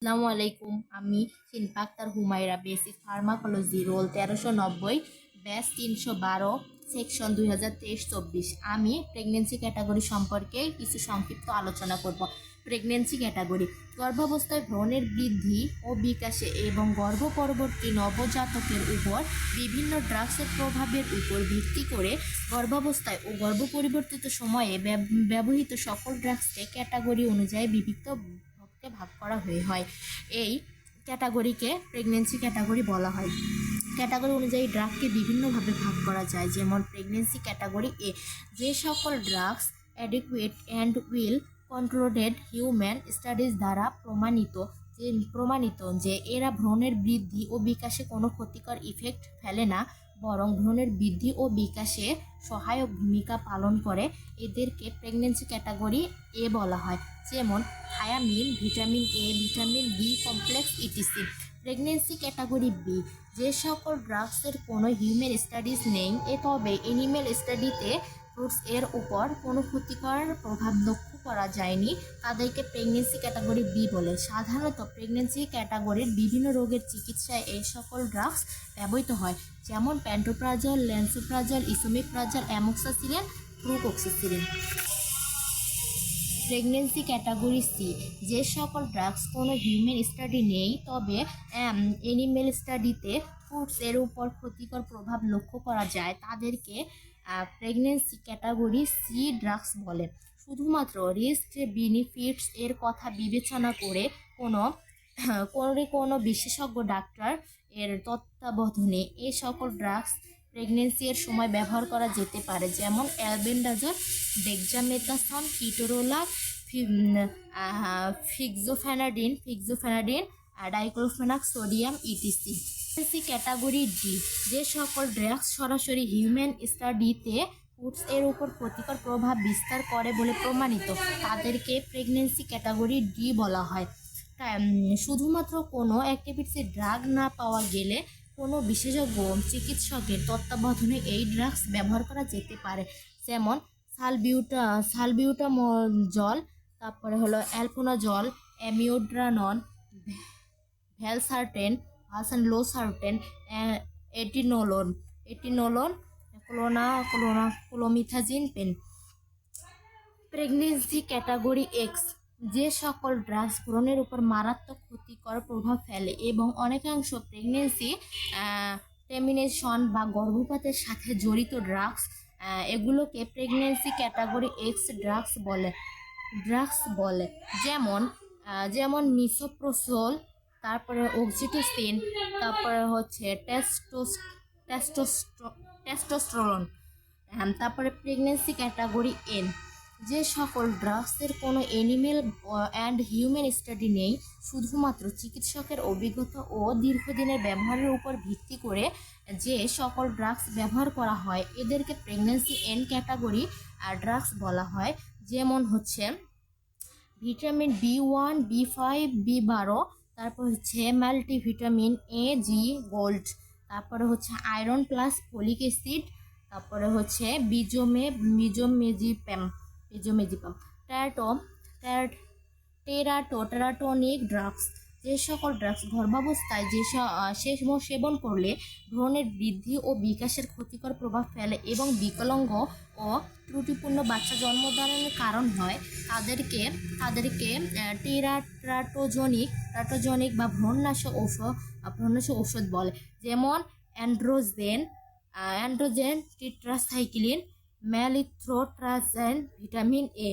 আসসালামু আলাইকুম। আমি Shilpa Akter Humaira, basic pharmacology, roll 1390, batch 312, section 2023-24। আমি প্রেগনেন্সি ক্যাটাগরি সম্পর্কে কিছু সংক্ষিপ্ত আলোচনা করব। প্রেগনেন্সি ক্যাটাগরি: গর্ভাবস্থায় ভ্রূণের বৃদ্ধি ও বিকাশে এবং গর্ভ পরবর্তী নবজাতকের উপর বিভিন্ন ড্রাগসের প্রভাবের উপর ভিত্তি করে গর্ভাবস্থায় ও গর্ভ পরিবর্তিত সময়ে ব্যবহৃত সকল ড্রাগসকে ক্যাটাগরি অনুযায়ী বিভক্ত ভাগ করা হয়। এই ক্যাটাগরিকে প্রেগনেন্সি ক্যাটাগরি বলা হয়। ক্যাটাগরি অনুযায়ী ড্রাগকে বিভিন্নভাবে ভাগ করা যায়, যেমন প্রেগনেন্সি ক্যাটাগরি এ: যে সকল drugs adequate and well controlled human studies দ্বারা প্রমাণিত যে এরা ভ্রূণের বৃদ্ধি ও বিকাশে কোনো ক্ষতিকর ইফেক্ট ফেলে না, বরং ভ্রূণের বৃদ্ধি ও বিকাশে সহায়ক ভূমিকা পালন করে, এদেরকে প্রেগনেন্সি ক্যাটাগরি এ বলা হয়। যেমন thiamine, vitamin A, vitamin B complex ETC. Pregnancy category B: যে সকল ড্রাগসের কোনো হিউম্যান স্টাডিজ নেই, তবে এনিম্যাল স্টাডিতে ফ্রুটস এর উপর কোনো ক্ষতিকর প্রভাব লক্ষ্য করা যায়নি, তাদেরকে প্রেগনেন্সি ক্যাটাগরি বি বলে। সাধারণত প্রেগনেন্সি ক্যাটাগরির বিভিন্ন রোগের চিকিৎসায় এই সকল ড্রাগস ব্যবহৃত হয়, যেমন pantoprazole, lansoprazole, esomeprazole, amoxicillin, flucloxacillin. Pregnancy category C: যে সকল ড্রাগস কোনো হিউম্যান স্টাডি নেই, তবে এনিম্যাল স্টাডিতে ফ্রুটস এর উপর ক্ষতিকর প্রভাব লক্ষ্য করা যায়, তাদেরকে প্রেগনেন্সি ক্যাটাগরি সি ড্রাগস বলে। শুধুমাত্র রিস্ক বেনিফিটস এর কথা বিবেচনা করে কোনো বিশেষজ্ঞ ডাক্তার এর তত্ত্বাবধানে এই সকল ড্রাগস প্রেগনেন্সি এর সময় ব্যবহার করা যেতে পারে, যেমন albendazole, dexamethasone, ketorolac, fexofenadine, diclofenac sodium, etc. Pregnancy category D: যে সকল ড্রাগস সরাসরি হিউম্যান স্টাডিতে ফুডস এর উপর ক্ষতিকর প্রভাব বিস্তার করে বলে প্রমাণিত, তাদেরকে প্রেগনেন্সি ক্যাটাগরি ডি বলা হয়। শুধুমাত্র কোনো অ্যাক্টিভিটিসে ড্রাগ না পাওয়া গেলে কোনো বিশেষজ্ঞ চিকিৎসকের তত্ত্বাবধানে এই ড্রাগস ব্যবহার করা যেতে পারে, যেমন সালবিউটামল, তারপরে হলো অ্যালপোনাজল, অ্যামিওড্রানন, ভ্যালসার্টেন, লোসার্টেন, এটিনোলোন, ক্লোমিথাজিন পেন। প্রেগনেন্সি ক্যাটাগরি এক্স: যে সকল ড্রাগস ভ্রূণের উপর মারাত্মক ক্ষতিকর প্রভাব ফেলে এবং অনেকাংশ প্রেগনেন্সি টার্মিনেশন বা গর্ভপাতের সাথে জড়িত ড্রাগস, এগুলোকে প্রেগনেন্সি ক্যাটাগরি এক্স ড্রাগস বলে। যেমন মিসোপ্রোসোল, তারপরে অক্সিটোসিন, তারপরে হচ্ছে টেস্টোস্টেরন। তারপরে প্রেগনেন্সি ক্যাটাগরি এন: যে সকল ড্রাগসের কোনো এনিমেল অ্যান্ড হিউম্যান স্টাডি নেই, শুধুমাত্র চিকিৎসকের অভিজ্ঞতা ও দীর্ঘদিনের ব্যবহারের উপর ভিত্তি করে যে সকল ড্রাগস ব্যবহার করা হয়, এদেরকে প্রেগনেন্সি এন ক্যাটাগরি ড্রাগস বলা হয়। যেমন হচ্ছে ভিটামিন বি1, বি5, বি12, তারপর হচ্ছে মাল্টিভিটামিন এ, জি, গোল্ড, তারপরে হচ্ছে আয়রন প্লাস ফলিক অ্যাসিড, তারপরে হচ্ছে বিজোমেজিপাম, টেরাটোনিক ড্রাগস: যে সকল ড্রাগস গর্ভাবস্থায় সেবন করলে ভ্রূণের বৃদ্ধি ও বিকাশের ক্ষতিকর প্রভাব ফেলে এবং বিকলাঙ্গ ও ত্রুটিপূর্ণ বাচ্চা জন্মধারণের কারণ হয়, তাদেরকে টেরাটোজনিক বা ভ্রূণনাশক ঔষধ বলে, যেমন অ্যান্ড্রোজেন টেট্রাসাইক্লিন, ম্যালিথ্রোট্রাজেন, ভিটামিন এ।